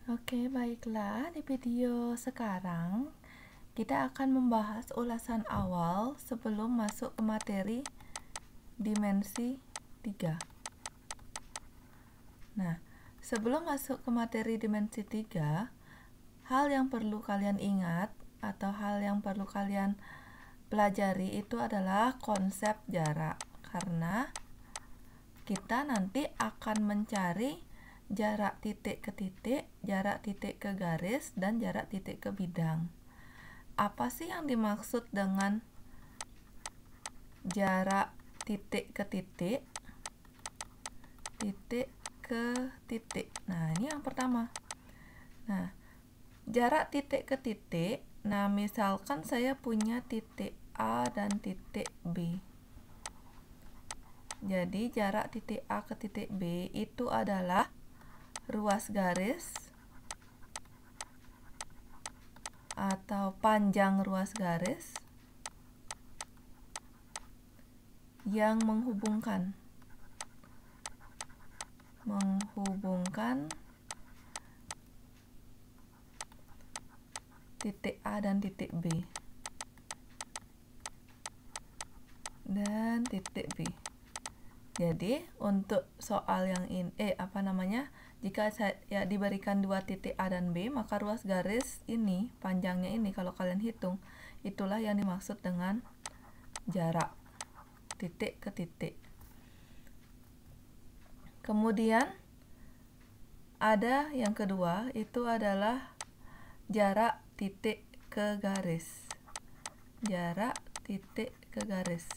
Oke, baiklah. Di video sekarang, kita akan membahas ulasan awal sebelum masuk ke materi dimensi 3. Nah, sebelum masuk ke materi dimensi 3, hal yang perlu kalian ingat atau hal yang perlu kalian pelajari itu adalah konsep jarak. Karena kita nanti akan mencari jarak titik ke titik, jarak titik ke garis, dan jarak titik ke bidang. Apa sih yang dimaksud dengan jarak titik ke titik? Titik ke titik. Nah, ini yang pertama. Nah, jarak titik ke titik. Nah, misalkan saya punya titik A dan titik B. Jadi, jarak titik A ke titik B itu adalah ruas garis atau panjang ruas garis yang menghubungkan titik A dan titik B dan titik B. Jadi untuk soal yang ini jika saya diberikan dua titik A dan B, maka ruas garis ini, panjangnya ini kalau kalian hitung, itulah yang dimaksud dengan jarak titik ke titik. Kemudian ada yang kedua, itu adalah jarak titik ke garis. Jarak titik ke garis.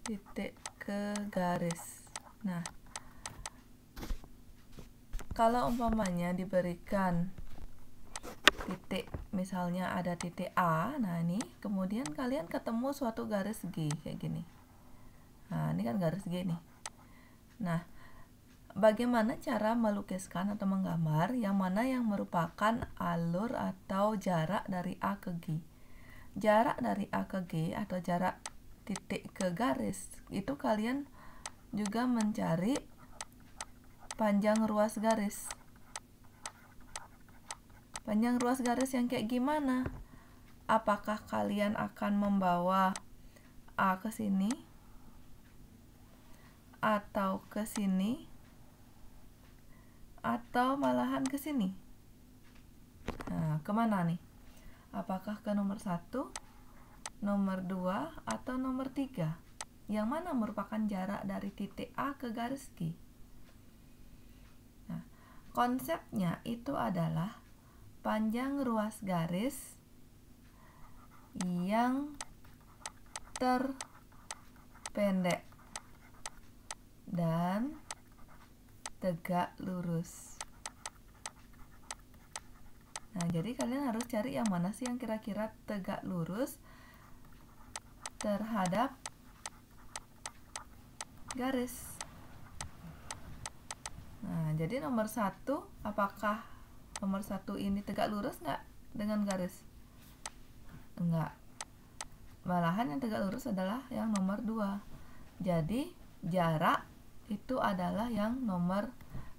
Titik ke garis. Nah, kalau umpamanya diberikan titik, misalnya ada titik A, nah ini, kemudian kalian ketemu suatu garis G kayak gini. Nah, ini kan garis G nih. Nah, bagaimana cara melukiskan atau menggambar yang mana yang merupakan alur atau jarak dari A ke G? Jarak dari A ke G atau jarak titik ke garis itu kalian juga mencari panjang ruas garis. Panjang ruas garis yang kayak gimana? Apakah kalian akan membawa A ke sini atau ke sini atau malahan ke sini? Nah, kemana nih? Apakah ke nomor 1, nomor 2, atau nomor 3? Yang mana merupakan jarak dari titik A ke garis G? Nah, konsepnya itu adalah panjang ruas garis yang terpendek dan tegak lurus. Nah, jadi kalian harus cari yang mana sih yang kira-kira tegak lurus terhadap garis. Nah, jadi nomor 1, apakah nomor 1 ini tegak lurus nggak dengan garis? Enggak. Malahan yang tegak lurus adalah yang nomor 2. Jadi, jarak itu adalah yang nomor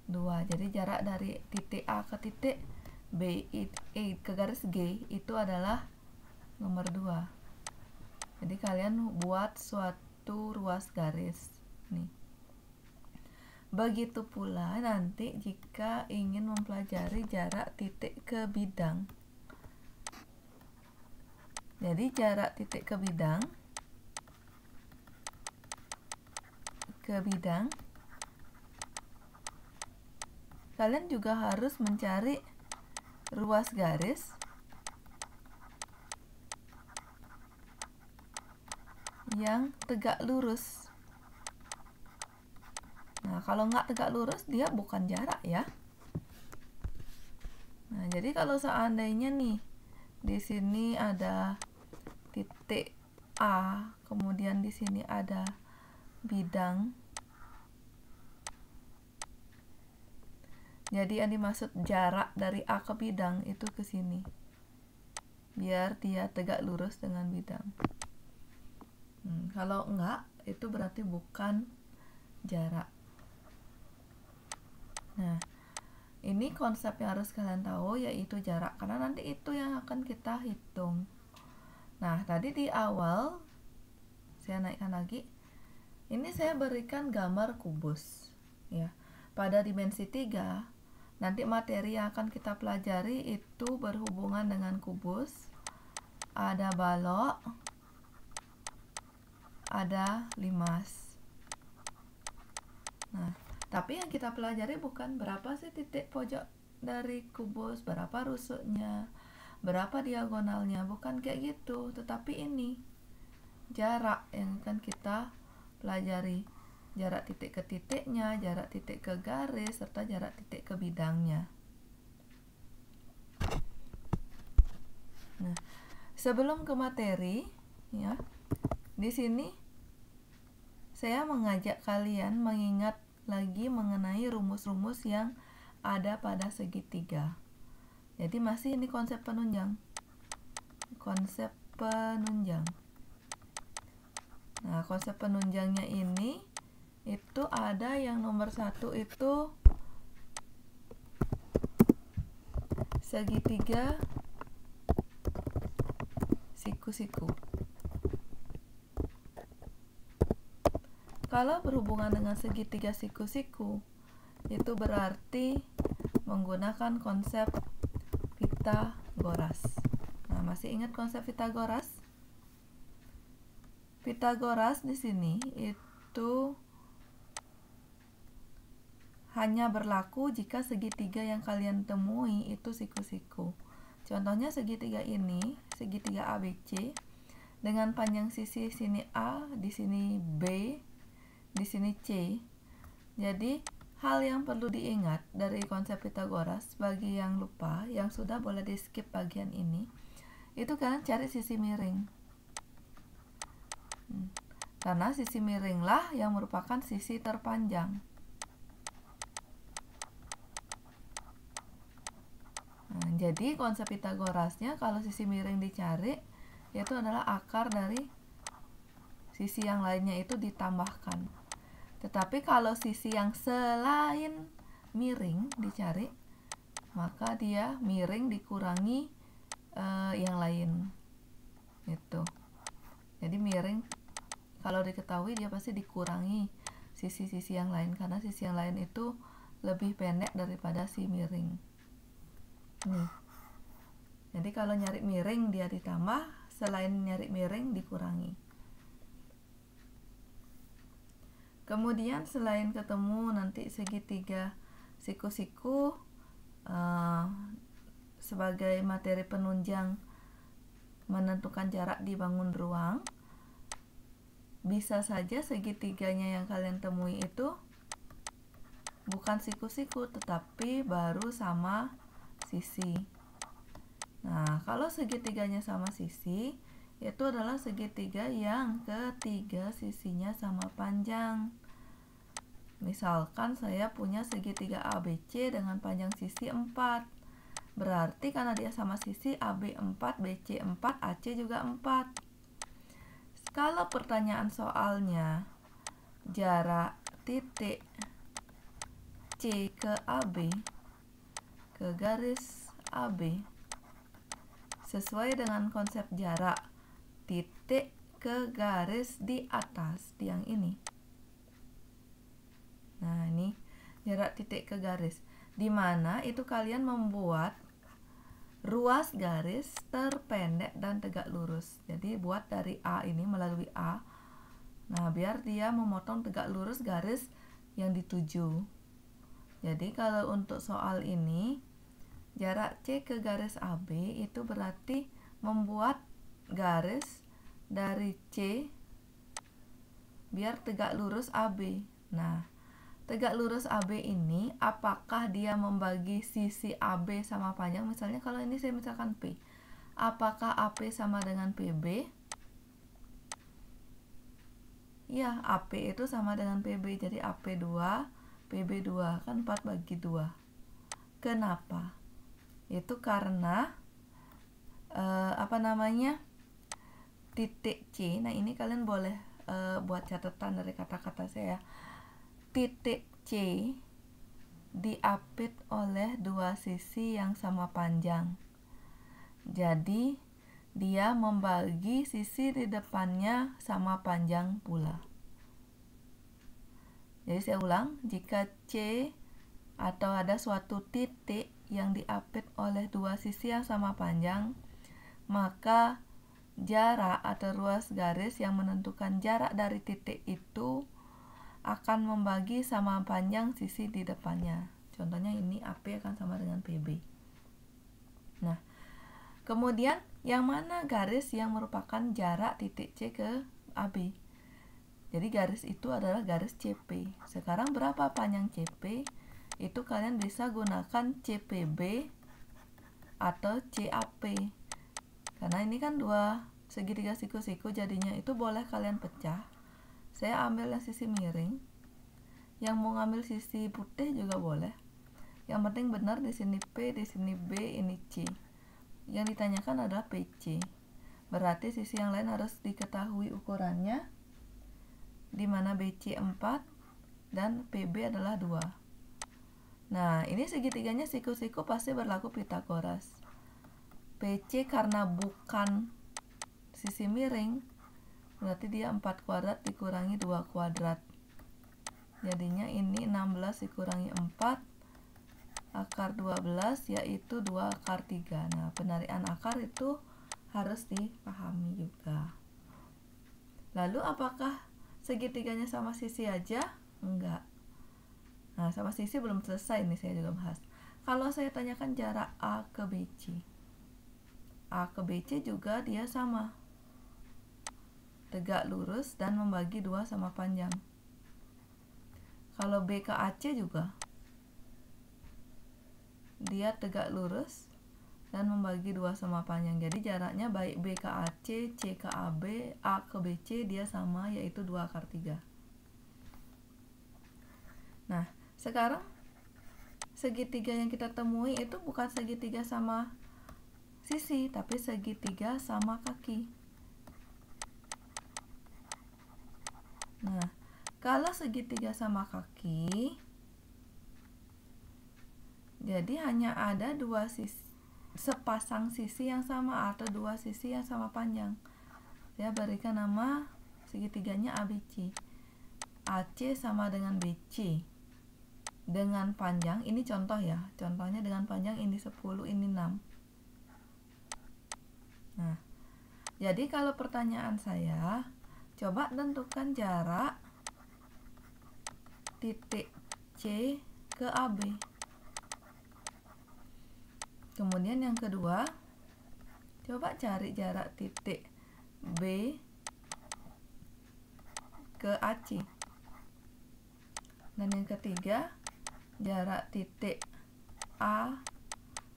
2. Jadi, jarak dari titik A ke titik B ke garis G itu adalah nomor 2. Jadi, kalian buat suatu ruas garis. Nih. Begitu pula nanti jika ingin mempelajari jarak titik ke bidang. Jadi jarak titik ke bidang kalian juga harus mencari ruas garis yang tegak lurus. Nah, kalau nggak tegak lurus, dia bukan jarak ya. Nah, jadi kalau seandainya nih, di sini ada titik A, kemudian di sini ada bidang. Jadi yang dimaksud jarak dari A ke bidang itu ke sini. Biar dia tegak lurus dengan bidang. Kalau enggak, itu berarti bukan jarak. Nah, Ini konsep yang harus kalian tahu, yaitu jarak, karena nanti itu yang akan kita hitung. Nah, tadi di awal saya naikkan lagi. Ini saya berikan gambar kubus ya. Pada dimensi 3, nanti materi yang akan kita pelajari itu berhubungan dengan kubus. Ada balok, ada limas. Nah, tapi yang kita pelajari bukan berapa sih titik pojok dari kubus, berapa rusuknya, berapa diagonalnya, bukan kayak gitu. Tetapi ini jarak yang akan kita pelajari. Jarak titik ke titiknya, jarak titik ke garis, serta jarak titik ke bidangnya. Nah, sebelum ke materi, ya, di sini saya mengajak kalian mengingat lagi mengenai rumus-rumus yang ada pada segitiga. Jadi masih ini konsep penunjang. Konsep penunjang. Nah, konsep penunjangnya ini itu ada yang nomor 1 itu segitiga siku-siku. Kalau berhubungan dengan segitiga siku-siku, itu berarti menggunakan konsep Pitagoras. Nah, masih ingat konsep Pitagoras? Pitagoras di sini itu hanya berlaku jika segitiga yang kalian temui itu siku-siku. Contohnya segitiga ini, segitiga ABC, dengan panjang sisi sini A, di sini B, di sini C. Jadi hal yang perlu diingat dari konsep Pitagoras, bagi yang lupa, yang sudah boleh di skip bagian ini, itu kalian cari sisi miring. Karena sisi miringlah yang merupakan sisi terpanjang. Nah, jadi konsep Pitagorasnya kalau sisi miring dicari, itu adalah akar dari sisi yang lainnya itu ditambahkan. Tetapi kalau sisi yang selain miring dicari, maka dia miring dikurangi yang lain. Itu. Jadi miring kalau diketahui dia pasti dikurangi sisi-sisi yang lain, karena sisi yang lain itu lebih pendek daripada si miring. Nih. Jadi kalau nyari miring dia ditambah, selain nyari miring dikurangi. Kemudian selain ketemu nanti segitiga siku-siku sebagai materi penunjang menentukan jarak di bangun ruang, bisa saja segitiganya yang kalian temui itu bukan siku-siku tetapi baru sama sisi. Nah, kalau segitiganya sama sisi, itu adalah segitiga yang ketiga sisinya sama panjang. Misalkan saya punya segitiga ABC dengan panjang sisi 4. Berarti karena dia sama sisi, AB 4, BC 4, AC juga 4. Kalau pertanyaan soalnya jarak titik C ke AB, ke garis AB, sesuai dengan konsep jarak titik ke garis di atas tiang ini. Nah, ini jarak titik ke garis, di mana itu kalian membuat ruas garis terpendek dan tegak lurus. Jadi buat dari A ini melalui A. Nah, biar dia memotong tegak lurus garis yang dituju. Jadi kalau untuk soal ini, jarak C ke garis AB itu berarti membuat garis dari C biar tegak lurus AB. Nah, tegak lurus AB ini apakah dia membagi sisi AB sama panjang? Misalnya kalau ini saya misalkan P, apakah AP sama dengan PB? Ya, AP itu sama dengan PB, jadi AP 2, PB 2, kan 4 bagi 2. Kenapa? Itu karena titik C. Nah, ini kalian boleh buat catatan dari kata-kata saya. Titik C diapit oleh dua sisi yang sama panjang. Jadi dia membagi sisi di depannya sama panjang pula. Jadi saya ulang, jika C atau ada suatu titik yang diapit oleh dua sisi yang sama panjang, maka jarak atau ruas garis yang menentukan jarak dari titik itu akan membagi sama panjang sisi di depannya. Contohnya ini AP akan sama dengan PB. Nah, kemudian yang mana garis yang merupakan jarak titik C ke AB? Jadi garis itu adalah garis CP. Sekarang berapa panjang CP? Itu kalian bisa gunakan CPB atau CAP. Karena ini kan dua segitiga siku-siku, jadinya itu boleh kalian pecah. Saya ambil yang sisi miring. Yang mau ngambil sisi putih juga boleh. Yang penting benar di sini P, di sini B, ini C. Yang ditanyakan adalah PC. Berarti sisi yang lain harus diketahui ukurannya, di mana BC 4 dan PB adalah 2. Nah, ini segitiganya siku-siku pasti berlaku Pitagoras. PC karena bukan sisi miring, berarti dia 4 kuadrat dikurangi 2 kuadrat. Jadinya ini 16 dikurangi 4 akar 12, yaitu 2 akar 3. Nah, penarikan akar itu harus dipahami juga. Lalu apakah segitiganya sama sisi aja? Enggak. Nah, sama sisi belum selesai, ini saya juga bahas. Kalau saya tanyakan jarak A ke BC, A ke BC juga dia sama, tegak lurus dan membagi 2 sama panjang. Kalau B ke AC juga dia tegak lurus dan membagi 2 sama panjang. Jadi jaraknya baik B ke AC, C ke AB, A ke BC dia sama, yaitu 2 akar 3. Nah, sekarang segitiga yang kita temui itu bukan segitiga sama sisi, tapi segitiga sama kaki. Nah, kalau segitiga sama kaki, jadi hanya ada dua sisi, sepasang sisi yang sama atau dua sisi yang sama panjang. Saya berikan nama segitiganya ABC. AC sama dengan BC dengan panjang, ini contoh ya, contohnya dengan panjang ini 10, ini 6. Nah, jadi kalau pertanyaan saya, coba tentukan jarak titik C ke AB. Kemudian yang kedua, coba cari jarak titik B ke AC. Dan yang ketiga, jarak titik A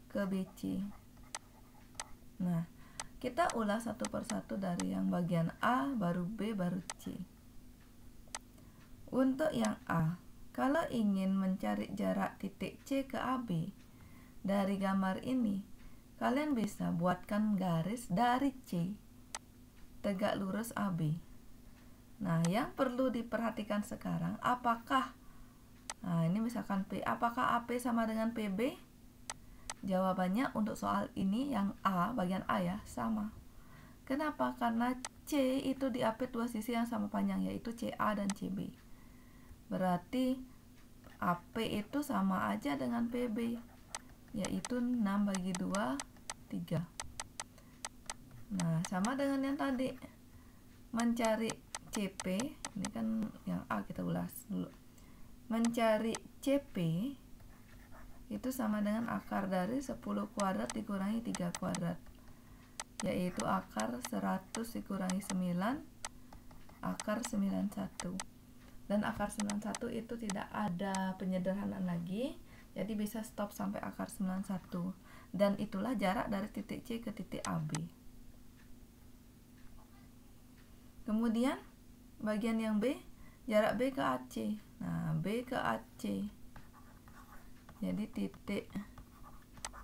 ke BC. Nah, kita ulas satu persatu dari yang bagian A, baru B, baru C. Untuk yang A, kalau ingin mencari jarak titik C ke AB dari gambar ini, kalian bisa buatkan garis dari C tegak lurus AB. Nah, yang perlu diperhatikan sekarang, apakah ini misalkan P, apakah AP sama dengan PB? Jawabannya untuk soal ini yang A, bagian A ya, sama. Kenapa? Karena C itu diapit dua sisi yang sama panjang, yaitu CA dan CB. Berarti AP itu sama aja dengan PB, yaitu 6 bagi 2, 3. Nah, sama dengan yang tadi, mencari CP, ini kan yang A kita ulas dulu. Mencari CP itu sama dengan akar dari 10 kuadrat dikurangi 3 kuadrat, yaitu akar 100 dikurangi 9, akar 91. Dan akar 91 itu tidak ada penyederhanaan lagi, jadi bisa stop sampai akar 91. Dan itulah jarak dari titik C ke titik AB. Kemudian bagian yang B, jarak B ke AC. Nah, B ke AC, jadi titik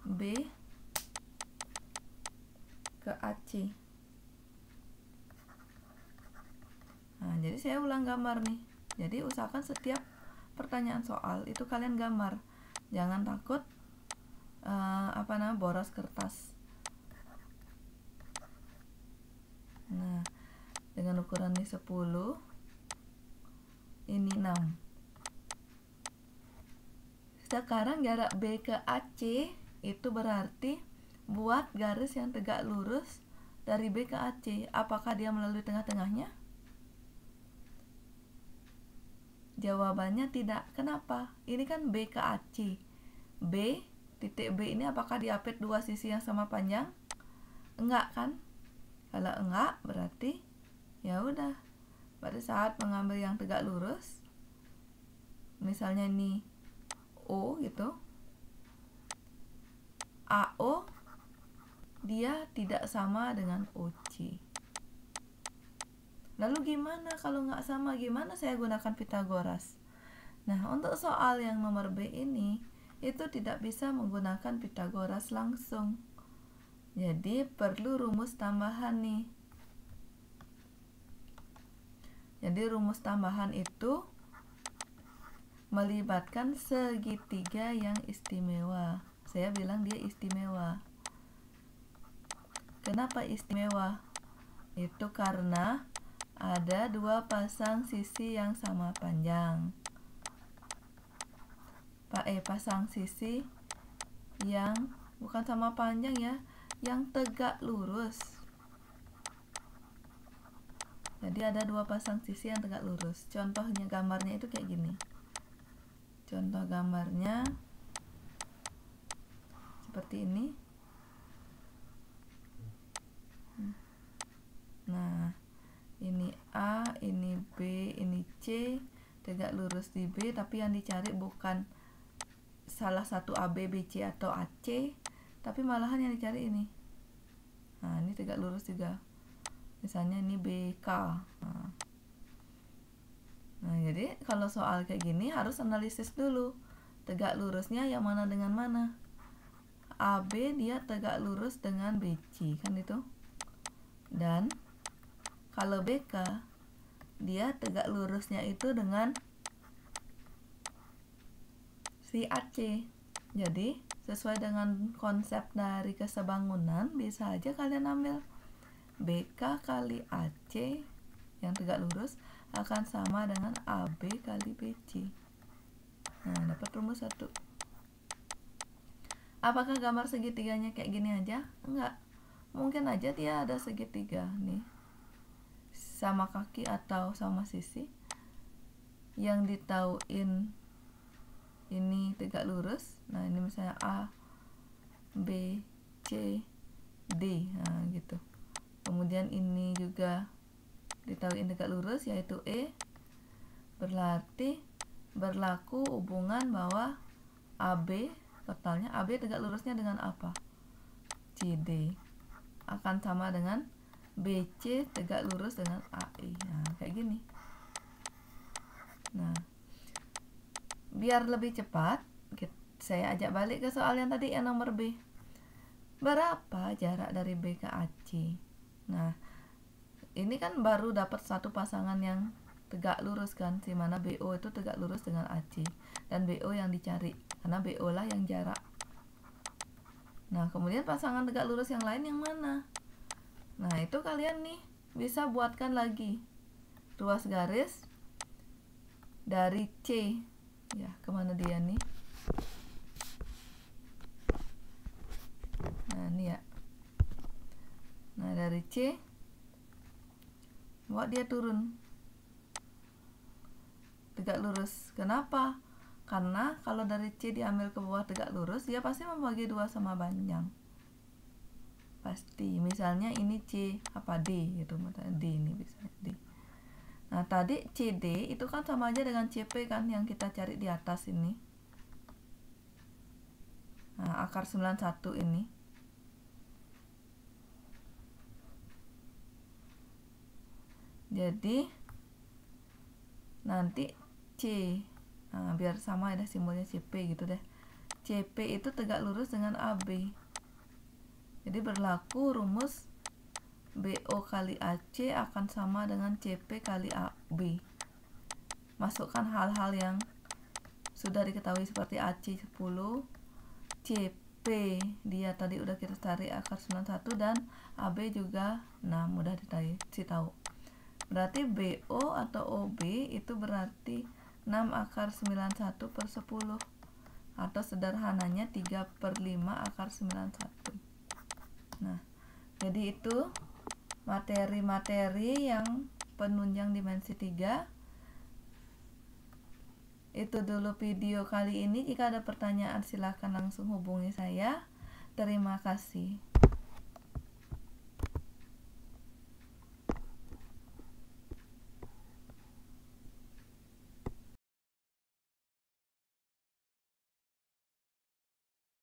B ke AC. Nah, jadi saya ulang gambar nih. Jadi usahakan setiap pertanyaan soal itu kalian gambar. Jangan takut boros kertas. Nah, dengan ukuran ini 10, ini 6. Sekarang jarak B ke AC itu berarti buat garis yang tegak lurus dari B ke AC. Apakah dia melalui tengah-tengahnya? Jawabannya tidak. Kenapa? Ini kan B ke AC. B, titik B ini apakah diapit dua sisi yang sama panjang? Enggak kan? Kalau enggak, berarti ya udah. Pada saat mengambil yang tegak lurus, misalnya ini O gitu, AO dia tidak sama dengan OC. Lalu gimana kalau nggak sama? Gimana saya gunakan Pitagoras? Nah, untuk soal yang nomor B ini, itu tidak bisa menggunakan Pitagoras langsung. Jadi perlu rumus tambahan nih. Jadi rumus tambahan itu melibatkan segitiga yang istimewa. Saya bilang dia istimewa. Kenapa istimewa? Itu karena ada dua pasang sisi yang sama panjang. Pasang sisi yang bukan sama panjang ya, yang tegak lurus. Jadi ada dua pasang sisi yang tegak lurus. Contohnya gambarnya itu kayak gini. Contoh gambarnya seperti ini. Nah, ini A, ini B, ini C, tegak lurus di B, tapi yang dicari bukan salah satu AB, BC atau AC, tapi malahan yang dicari ini. Nah, ini tegak lurus juga. Misalnya ini BK. Nah, jadi kalau soal kayak gini harus analisis dulu. Tegak lurusnya yang mana dengan mana? AB dia tegak lurus dengan BC, kan itu? Dan kalau BK dia tegak lurusnya itu dengan si AC. Jadi sesuai dengan konsep dari kesebangunan, bisa aja kalian ambil BK kali AC yang tegak lurus akan sama dengan AB kali BC. Nah, dapat rumus 1. Apakah gambar segitiganya kayak gini aja? Enggak. Mungkin aja dia ada segitiga nih, sama kaki atau sama sisi, yang ditauin ini tegak lurus. Nah, ini misalnya A, B, C, D. Nah, gitu. Kemudian ini juga ditauin tegak lurus, yaitu E. Berarti berlaku hubungan bahwa AB, totalnya AB tegak lurusnya dengan apa? CD akan sama dengan BC tegak lurus dengan AE. Nah, kayak gini. Nah, biar lebih cepat, saya ajak balik ke soal yang tadi yang nomor B. Berapa jarak dari B ke AC? Nah, ini kan baru dapat satu pasangan yang tegak lurus kan, di mana BO itu tegak lurus dengan AC, dan BO yang dicari karena BO lah yang jarak. Nah, kemudian pasangan tegak lurus yang lain yang mana? Nah, itu kalian nih bisa buatkan lagi ruas garis dari C. Ya, kemana dia nih? Nah, ini ya. Nah, dari C buat dia turun tegak lurus. Kenapa? Karena kalau dari C diambil ke bawah tegak lurus, dia pasti membagi 2 sama panjang. Pasti. Misalnya ini C apa D gitu, misalnya D ini misalnya D. Nah, tadi CD itu kan sama aja dengan CP kan, yang kita cari di atas ini. Nah, akar 91 ini. Jadi nanti C, nah biar sama ada simbolnya CP gitu deh. CP itu tegak lurus dengan AB. Jadi berlaku rumus BO kali AC akan sama dengan CP kali AB. Masukkan hal-hal yang sudah diketahui seperti AC 10, CP dia tadi udah kita cari akar 91, dan AB juga mudah dikasih tahu. Berarti BO atau OB itu berarti 6 akar 91 per 10, atau sederhananya 3/5 akar 91. Nah, jadi itu materi-materi yang penunjang dimensi 3. Itu dulu video kali ini. Jika ada pertanyaan silahkan langsung hubungi saya. Terima kasih.